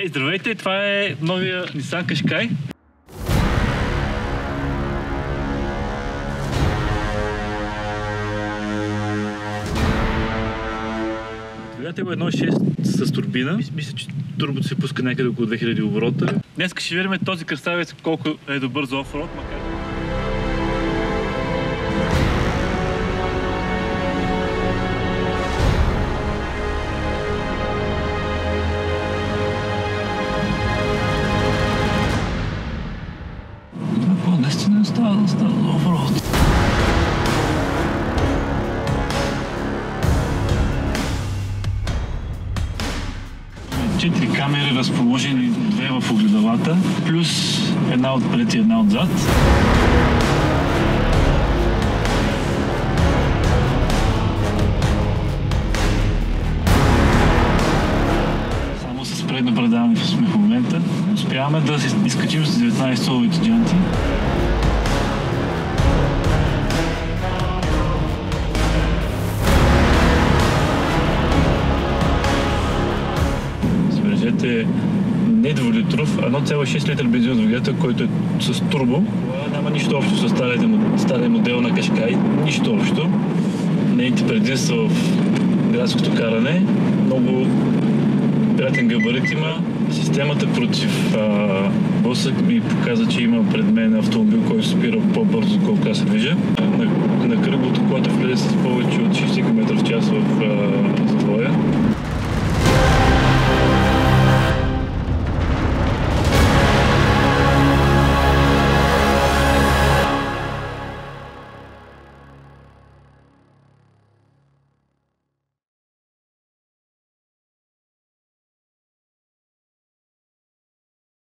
Здравейте, това е новия Nissan Qashqai. Двигател е 1.6 с турбина. Мисля, че турбото се пуска някъде около 2000 оборота. Днес ще видим този красавец колко е добър за оффроуд, макар наистина става за оффроуд. 4 камери разположени, 2 в огледалата, плюс една отпред и една отзад. Само с предно предаване сме в момента. Успяваме да се изкачим с 19-соловите джанти. Е не 2-литров, 1,6 литър бензинов двигател, който е с турбо. Това няма нищо общо с стария модел на Qashqai. Нищо общо. Нейните предимства в градското каране. Много приятен габарит има. Системата против блъсък ми показа, че има пред мен автомобил, който спира по-бързо, колко аз се движа. На кръглото, когато влезе с повече от 60 км в час в затвоя.